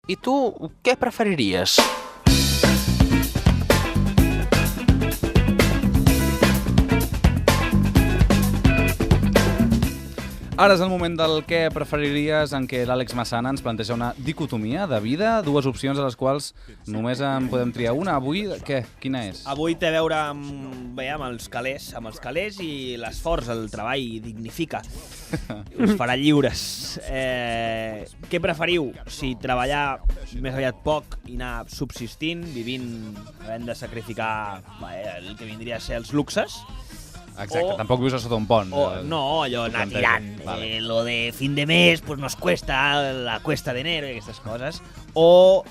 I tu què preferiries? Ara és el moment del què preferiries, en què l'Àlex Massana ens planteja una dicotomia de vida, dues opcions a les quals només en podem triar una. Avui, què? Quina és? Avui té a veure amb els calés i l'esforç, el treball dignifica. Us farà lliures. Què preferiu? Si treballar més aviat poc i anar subsistint, vivint, havent de sacrificar el que vindria a ser els luxes, Exacte, tampoc vius a sota un pont. no, allò anar tirant. Vale. Lo de fin de mes pues nos cuesta, la cuesta de enero i aquestes coses. O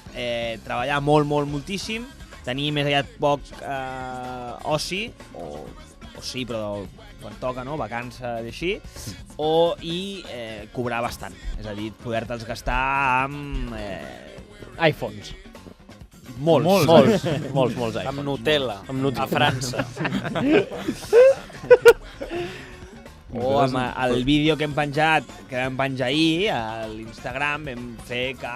treballar moltíssim, tenir més aviat poc oci, o sí, però quan toca, no? Vacança i així, i cobrar bastant. És a dir, poder-te'ls gastar amb... iPhones. Molts iPhones. Amb Nutella, a França. O amb el vídeo que hem penjat, que vam penjar ahir a l'Instagram, vam fer que,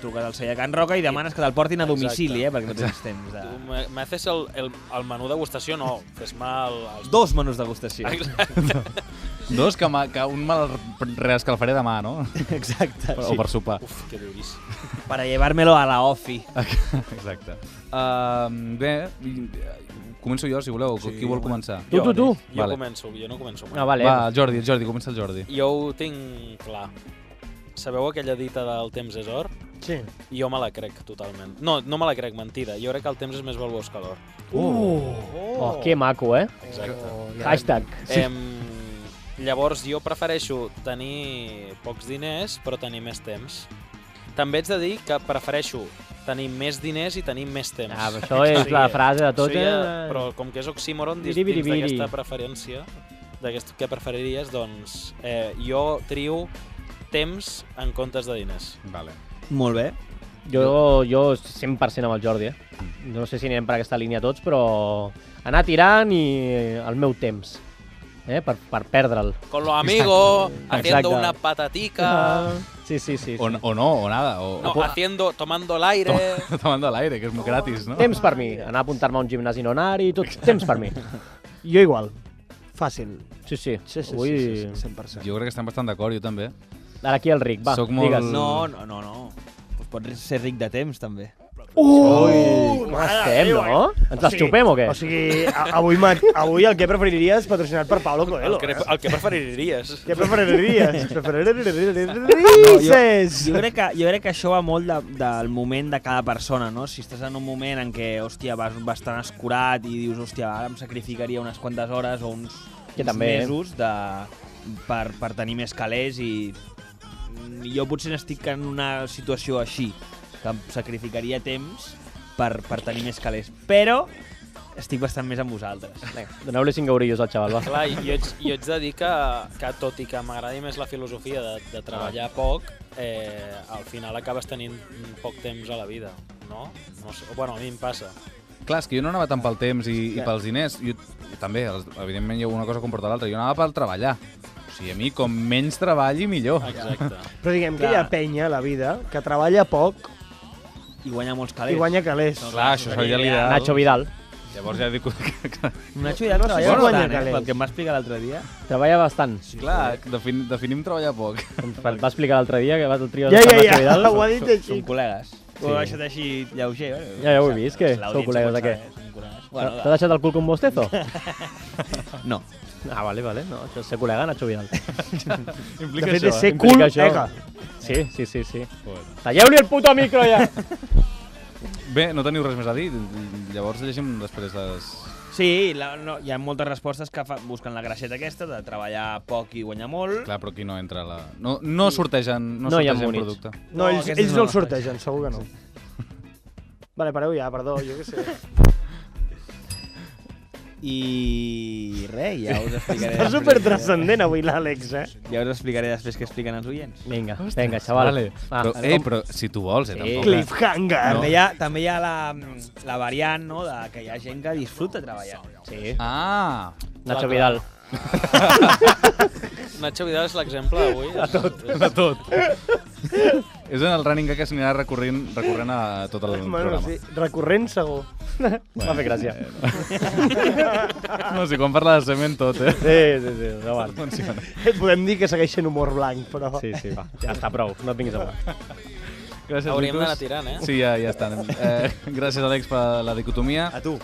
truques al celler Can Roca i demanes que te'l portin a domicili, perquè no tens temps de... Tu m'haces el menú degustació, no, fes-me els... 2 menús degustació. Exacte. Dos que un me'l reescalfaré demà, no? Exacte. O per sopar. Uf, que duríssim. Para llevármelo a la ofi. Exacte. Bé, començo jo, si voleu. Qui vol començar? Tu. Jo Vale. començo, jo no començo mai. Ah, vale. Va, Jordi, comença el Jordi. Jo ho tinc clar. Sabeu aquella dita del temps és or? Sí. Jo me la crec totalment. No me la crec, mentida. Jo crec que el temps és més valuós que l'or. Oh, que maco, eh? Exacte. Hashtag. Llavors jo prefereixo tenir pocs diners però tenir més temps. També ets de dir que prefereixo tenir més diners i tenir més temps. Ah, això és la frase de tot, Però com que és oxímoron dins d'aquesta preferència, què preferiries, doncs jo trio temps en comptes de diners. Vale. Molt bé. Jo 100% amb el Jordi, No sé si anirem per aquesta línia tots, però anar tirant i el meu temps, per perdre'l. Con los amigos, haciendo Exacte. una patatica... Sí. O no, o nada. No, tomando el aire... Tomando el aire, que és gratis, no? Temps per mi. Anar a apuntar-me a un gimnasi no anar-hi, tot. Temps per mi. Jo igual. Fàcil. Sí. Sí, Avui... 100%. Jo crec que estem bastant d'acord, jo també. Ara aquí el Ric, va, Soc molt- digues. No. Pues pots ser ric de temps, també. Ui, com estem, no? Ens les xupem o què? O sigui, avui el que preferiries patrocinat per Pablo Coelho. El que preferiries. Què preferiries? Jo crec que això va molt del moment de cada persona, no? Si estàs en un moment en què, hòstia, vas bastant escurat i dius, hòstia, ara em sacrificaria unes quantes hores o uns mesos per tenir més calés i jo potser estic en una situació així, que em sacrificaria temps per tenir més calés, però estic bastant més amb vosaltres. Doneu-li 5 eurillos al xaval, va. Clar, jo ets de dir que tot i que m'agradi més la filosofia de treballar poc, al final acabes tenint poc temps a la vida, no? No sé, bueno, a mi em passa. Clar, és que jo no anava tant pel temps i pels diners. Jo també, evidentment, una cosa comporta l'altra. Jo anava pel treballar. O sigui, a mi, com menys treballi, millor. Exacte. Però diguem que hi ha penya a la vida que treballa poc I guanya molts calés. i guanya calés. Clar, això seria l'ideal. Nacho Vidal. Llavors ja dic... Nacho ja treballa Bueno, bastant, calés. pel que em va explicar l'altre dia. Treballa bastant. Clar, definim treballar poc. Et va explicar l'altre dia que va trio Ja, Nacho Vidal. ho ha dit així. Són col·legues. Ho he deixat així lleuger. Ja ho he vist, que sou col·legues de què? T'ha deixat el cul com bostezo? No. Ah, vale. No, això és ser col·lega, Nacho Vidal. Implica De fet, és ser Implica cul això. ega. Sí. Talleu-li el puto micro ja! Bé, no teniu res més a dir? Llavors llegim després les... Sí, hi ha moltes respostes que busquen la gracieta aquesta de treballar poc i guanyar molt. Clar, però aquí no entra la... No sortegen No hi ha sortegen munits. producte. No, aquestes ells no el les sortegen, segur que no. Vale, pareu ja, perdó, jo què sé. I res, ja us explicaré. Està supertranscendent avui l'Àlex, Ja us explicaré després què expliquen els oients. Vinga, xaval. Vale. Va, Però si tu vols, tampoc. Cliffhanger. També hi ha la variant, no?, de que hi ha gent que disfruta treballant. Sí. Ah! Nacho Vidal. Nacho Vidal és l'exemple d'avui. De tot. És el running gag que s'anirà recorrent a tot el programa. Sí, recurrent segur. M'ha fet gràcia. No sé, quan parla de cement tot, Sí, endavant. Funciona. Podem dir que segueix sent humor blanc, però... Sí, va, ja està prou, no et vinguis a veure. Gràcies, Hauríem Vicus. d'anar tirant, Sí, ja estan. Gràcies, Àlex, per la dicotomia. A tu.